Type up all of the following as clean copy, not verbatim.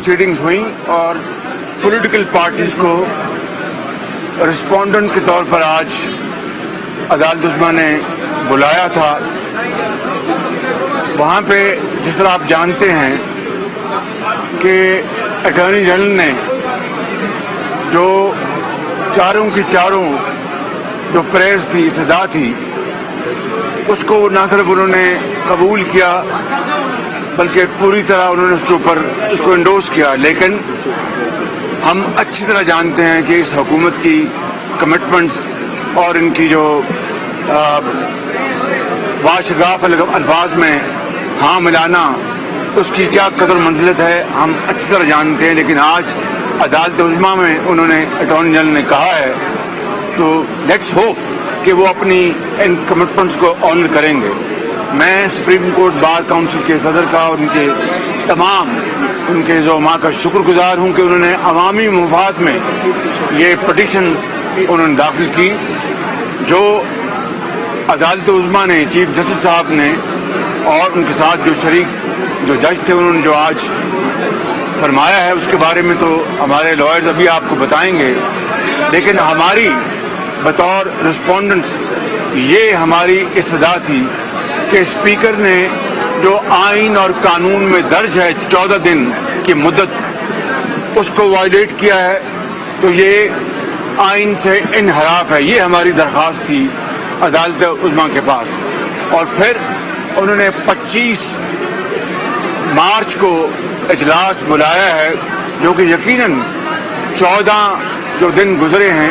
Proceedings ہوئیں اور political parties کو رسپونڈنٹ کے طور پر آج عدالت عظمیٰ نے بلایا تھا. وہاں پہ جس طرح آپ جانتے ہیں کہ اٹارنی جنرل نے جو چاروں کی چاروں جو پریس تھی، صدا تھی، اس کو نہ صرف انہوں نے قبول کیا بلکہ پوری طرح انہوں نے اس کے اوپر اس کو انڈورس کیا. لیکن ہم اچھی طرح جانتے ہیں کہ اس حکومت کی کمٹمنٹس اور ان کی جو واشگاف الفاظ میں ہاں ملانا، اس کی کیا قدر منزلت ہے ہم اچھی طرح جانتے ہیں. لیکن آج عدالت عظمیٰ میں انہوں نے اٹارنی جنرل نے کہا ہے تو لیٹس ہوپ کہ وہ اپنی ان کمٹمنٹس کو آنر کریں گے. میں سپریم کورٹ بار کاؤنسل کے صدر کا اور ان کے تمام ان کے زعماء کا شکر گزار ہوں کہ انہوں نے عوامی مفاد میں یہ پٹیشن انہوں نے داخل کی. جو عدالت عظمیٰ نے چیف جسٹس صاحب نے اور ان کے ساتھ جو شریک جو جج تھے انہوں نے جو آج فرمایا ہے اس کے بارے میں تو ہمارے لائرز ابھی آپ کو بتائیں گے. لیکن ہماری بطور رسپونڈنٹس یہ ہماری استدعا تھی کہ اسپیکر نے جو آئین اور قانون میں درج ہے 14 دن کی مدت، اس کو وائلیٹ کیا ہے تو یہ آئین سے انحراف ہے. یہ ہماری درخواست تھی عدالت عظمیٰ کے پاس. اور پھر انہوں نے 25 مارچ کو اجلاس بلایا ہے جو کہ یقیناً 14 جو دن گزرے ہیں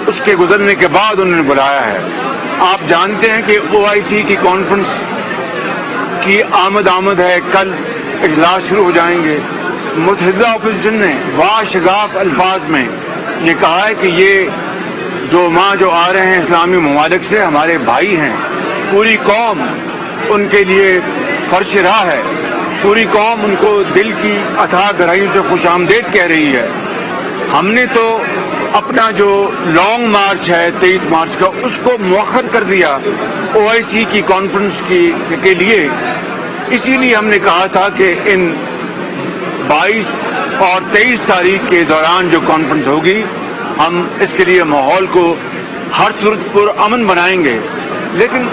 اس کے گزرنے کے بعد انہوں نے بلایا ہے. آپ جانتے ہیں کہ OIC کی کانفرنس کی آمد ہے، کل اجلاس شروع ہو جائیں گے. متحدہ اپوزیشن نے واشگاف الفاظ میں یہ کہا ہے کہ یہ زعماء جو آ رہے ہیں اسلامی ممالک سے ہمارے بھائی ہیں، پوری قوم ان کے لیے فرش راہ ہے، پوری قوم ان کو دل کی اتھاہ گہرائیوں سے خوش آمدید کہہ رہی ہے. ہم نے تو اپنا جو لانگ مارچ ہے 23 مارچ کا اس کو مؤخر کر دیا OIC کی کانفرنس کے لیے. اسی لیے ہم نے کہا تھا کہ ان 22 اور 23 تاریخ کے دوران جو کانفرنس ہوگی ہم اس کے لیے ماحول کو ہر صورت پر امن بنائیں گے. لیکن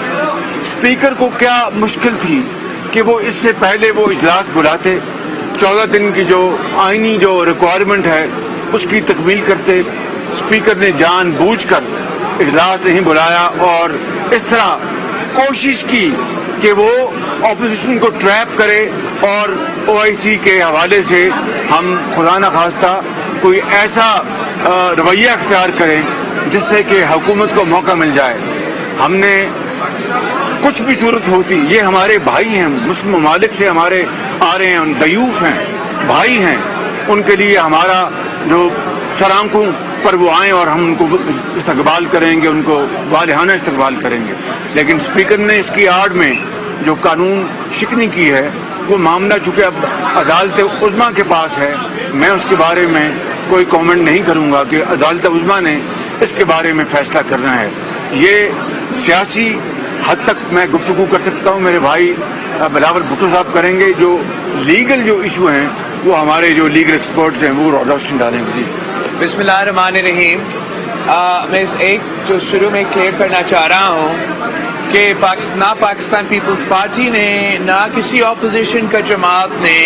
اسپیکر کو کیا مشکل تھی کہ وہ اس سے پہلے وہ اجلاس بلاتے، 14 دن کی جو آئینی جو ریکوائرمنٹ ہے اس کی تکمیل کرتے. اسپیکر نے جان بوجھ کر اجلاس نہیں بلایا اور اس طرح کوشش کی کہ وہ اپوزیشن کو ٹریپ کرے اور OIC کے حوالے سے ہم خدا نخواستہ کوئی ایسا رویہ اختیار کریں جس سے کہ حکومت کو موقع مل جائے. ہم نے کچھ بھی صورت ہوتی، یہ ہمارے بھائی ہیں، مسلم ممالک سے ہمارے آ رہے ہیں، ضیوف ہیں، بھائی ہیں، ان کے لیے ہمارا جو سرآنکھوں پر وہ آئیں اور ہم ان کو استقبال کریں گے، ان کو والہانہ استقبال کریں گے. لیکن اسپیکر نے اس کی آڑ میں جو قانون شکنی کی ہے وہ معاملہ چونکہ اب عدالت عظمیٰ کے پاس ہے، میں اس کے بارے میں کوئی کامنٹ نہیں کروں گا کہ عدالت عظمیٰ نے اس کے بارے میں فیصلہ کرنا ہے. یہ سیاسی حد تک میں گفتگو کر سکتا ہوں، میرے بھائی بلاول بھٹو صاحب کریں گے. جو لیگل جو ایشو ہیں وہ ہمارے جو لیگل ایکسپرٹس ہیں وہ روشن ڈالیں گے. بسم اللہ الرحمن الرحیم. میں اس ایک جو شروع میں کلیئر کرنا چاہ رہا ہوں کہ نہ پاکستان پیپلز پارٹی نے نہ کسی اپوزیشن کا جماعت نے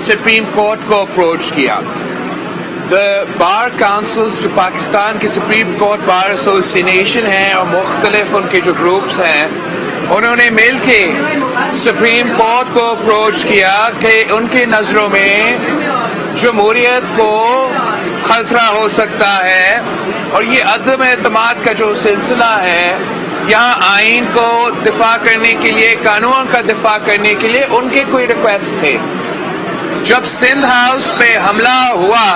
سپریم کورٹ کو اپروچ کیا. بار کاؤنسلز جو پاکستان کی سپریم کورٹ بار ایسوسیشن ہے اور مختلف ان کے جو گروپس ہیں انہوں نے مل کے سپریم کورٹ کو اپروچ کیا کہ ان کی نظروں میں جمہوریت کو خطرہ ہو سکتا ہے اور یہ عدم اعتماد کا جو سلسلہ ہے یہاں آئین کو دفاع کرنے کے لیے، قانون کا دفاع کرنے کے لیے ان کے کوئی ریکویسٹ تھے. جب سندھ ہاؤس پہ حملہ ہوا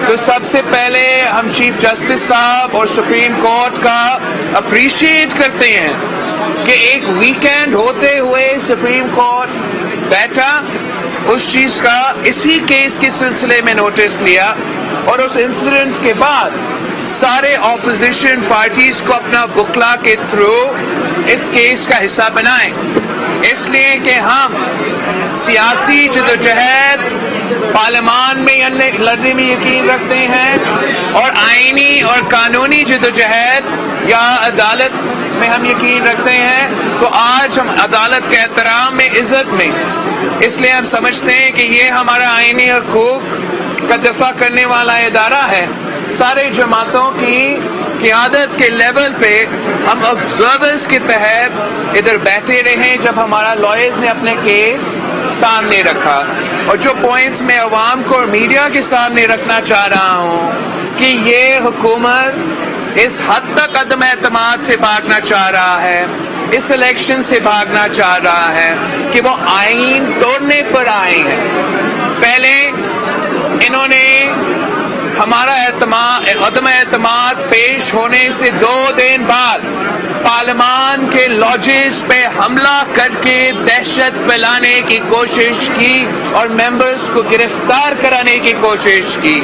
تو سب سے پہلے ہم چیف جسٹس صاحب اور سپریم کورٹ کا اپریشیٹ کرتے ہیں کہ ایک ویکینڈ ہوتے ہوئے سپریم کورٹ بیٹھا، اس چیز کا اسی کیس کے سلسلے میں نوٹس لیا اور اس انسیڈنٹ کے بعد سارے اپوزیشن پارٹیز کو اپنا وکلا کے تھرو اس کیس کا حصہ بنائیں، اس لیے کہ ہم سیاسی جدوجہد پارلیمان میں لڑنے میں یقین رکھتے ہیں اور آئینی اور قانونی جدوجہد یا عدالت میں ہم یقین رکھتے ہیں، تو آج ہم عدالت کے احترام میں، عزت میں، اس لیے ہم سمجھتے ہیں کہ یہ ہمارا آئینی حقوق کا دفاع کرنے والا ادارہ ہے۔ سارے جماعتوں کی قیادت کے لیول پہ ہم آبزرورز کے تحت ادھر بیٹھے رہے جب ہمارا لائرز نے اپنے کیس سامنے رکھا، اور جو پوائنٹس میں عوام کو اور میڈیا کے سامنے رکھنا چاہ رہا ہوں کہ یہ حکومت اس حد تک عدم اعتماد سے بھاگنا چاہ رہا ہے، اس الیکشن سے بھاگنا چاہ رہا ہے کہ وہ آئین توڑنے پر آئے ہیں۔ پہلے انہوں نے ہمارا عدم اعتماد پیش ہونے سے 2 دن بعد پارلیمان کے لاجز پہ حملہ کر کے دہشت پھیلانے کی کوشش کی اور ممبرز کو گرفتار کرانے کی کوشش کی۔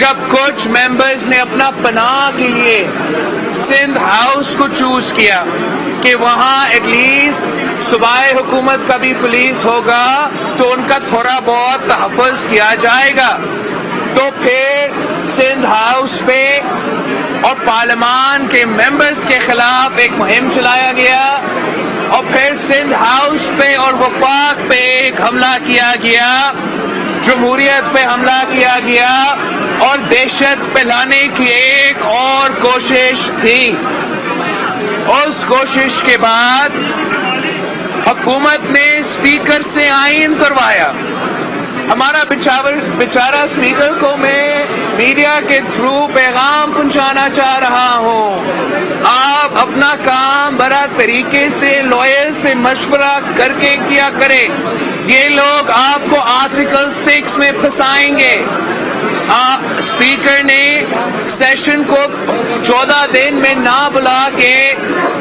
جب کچھ ممبرز نے اپنا پناہ کے لیے سندھ ہاؤس کو چوز کیا کہ وہاں ایٹ لیسٹ صوبائی حکومت کا بھی پولیس ہوگا تو ان کا تھوڑا بہت تحفظ کیا جائے گا، تو پھر سندھ ہاؤس پہ اور پارلیمان کے ممبرز کے خلاف ایک مہم چلایا گیا، اور پھر سندھ ہاؤس پہ اور وفاق پہ ایک حملہ کیا گیا، جمہوریت پہ حملہ کیا گیا، اور دہشت پھیلانے کی ایک اور کوشش تھی۔ اس کوشش کے بعد حکومت نے اسپیکر سے آئین کروایا۔ ہمارا بیچارہ اسپیکر کو میں میڈیا کے تھرو پیغام پہنچانا چاہ رہا ہوں، آپ اپنا کام بڑا طریقے سے لائر سے مشورہ کر کے کیا کرے۔ یہ لوگ آپ کو آرٹیکل 6 میں پھنسائیں گے۔ اسپیکر نے سیشن کو 14 دن میں نہ بلا کے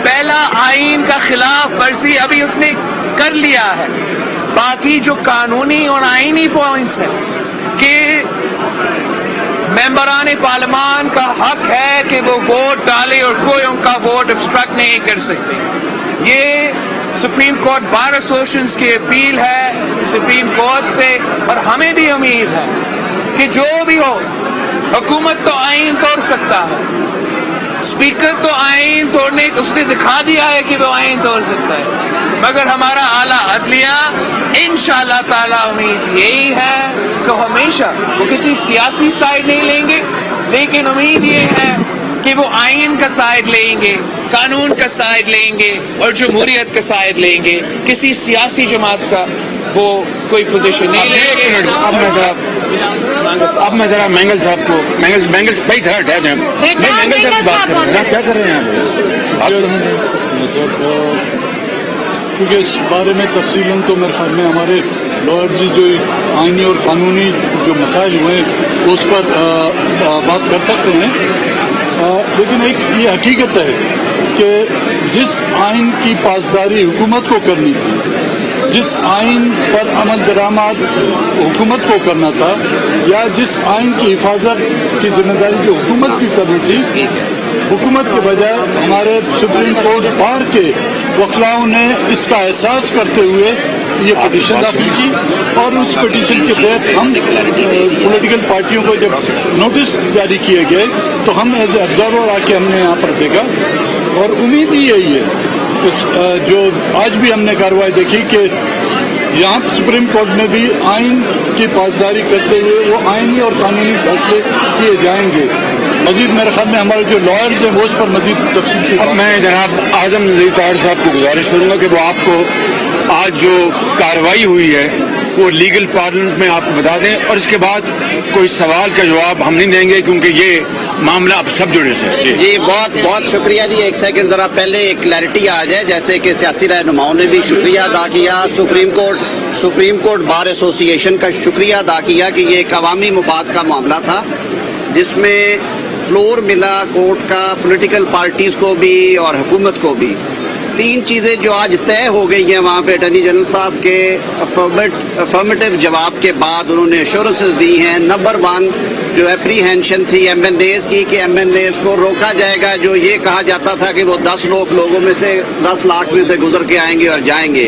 پہلا آئین کا خلاف ورزی ابھی اس نے کر لیا ہے۔ باقی جو قانونی اور آئینی پوائنٹس ہیں کہ ممبران پارلیمان کا حق ہے کہ وہ ووٹ ڈالے اور کوئی ان کا ووٹ ابسٹرکٹ نہیں کر سکتے، یہ سپریم کورٹ بار ایسوسیشن کی اپیل ہے سپریم کورٹ سے، اور ہمیں بھی امید ہے کہ جو بھی ہو حکومت تو آئین توڑ سکتا ہے، اسپیکر تو آئین توڑنے اس نے دکھا دیا ہے کہ وہ آئین توڑ سکتا ہے، مگر ہمارا اعلیٰ عدلیہ انشاءاللہ تعالی امید یہی ہے کہ ہمیشہ وہ کسی سیاسی سائڈ نہیں لیں گے، لیکن امید یہ ہے کہ وہ آئین کا سائڈ لیں گے، قانون کا سائڈ لیں گے اور جمہوریت کا سائڈ لیں گے، کسی سیاسی جماعت کا وہ کوئی پوزیشن نہیں لیں گے۔ اب میں ذرا مینگل صاحب کو مینگل بھائی ذرا ٹھہر جائیں، مینگل صاحب کی بات کر رہے ہیں، کیا کر رہے ہیں آپ؟ کیونکہ اس بارے میں تفصیلاً تو میرے خیال میں ہمارے لائرز جو آئینی اور قانونی جو مسائل ہوئے اس پر بات کر سکتے ہیں، لیکن ایک یہ حقیقت ہے کہ جس آئین کی پاسداری حکومت کو کرنی تھی، جس آئین پر عمل درآمد حکومت کو کرنا تھا، یا جس آئین کی حفاظت کی ذمہ داری جو حکومت کی کرنی تھی، حکومت کے بجائے ہمارے سپریم کورٹ بار کے وکلاؤں نے اس کا احساس کرتے ہوئے یہ پٹیشن داخل کی، اور اس پٹیشن کے تحت ہم پولیٹیکل پارٹیوں کو جب نوٹس جاری کیے گئے تو ہم ایز اے آبزرور آ کے ہم نے یہاں پر دیکھا، اور امید ہی یہی ہے جو آج بھی ہم نے کارروائی دیکھی کہ یہاں سپریم کورٹ میں بھی آئین کی پاسداری کرتے ہوئے وہ آئینی اور قانونی فیصلے کیے جائیں گے۔ مزید میرے خیال میں ہمارے جو لائرز ہیں وہ اس پر مزید تفصیل سے میں جناب اعظم نذیر طاہر صاحب کو گزارش کروں گا کہ وہ آپ کو آج جو کارروائی ہوئی ہے وہ لیگل پارلنس میں آپ کو بتا دیں، اور اس کے بعد کوئی سوال کا جواب ہم نہیں دیں گے کیونکہ یہ معاملہ اب سب جڑے سے۔ جی بہت بہت شکریہ جی، ایک سیکنڈ ذرا پہلے ایک کلیئرٹی آ جائے، جیسے کہ سیاسی رہنماؤں نے بھی شکریہ ادا کیا، سپریم کورٹ بار ایسوسی ایشن کا شکریہ ادا کیا کہ یہ ایک عوامی مفاد کا معاملہ تھا جس میں فلور ملا کورٹ کا پولیٹیکل پارٹیز کو بھی اور حکومت کو بھی۔ 3 چیزیں جو آج طے ہو گئی ہیں وہاں پہ اٹارنی جنرل صاحب کے افرمیٹو جواب کے بعد انہوں نے ایشورنسز دی ہیں۔ نمبر 1 جو اپریہینشن تھی ایم این ایز کی کہ ایم این ایز کو روکا جائے گا، جو یہ کہا جاتا تھا کہ وہ 10 لاکھ میں سے گزر کے آئیں گے اور جائیں گے،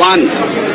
1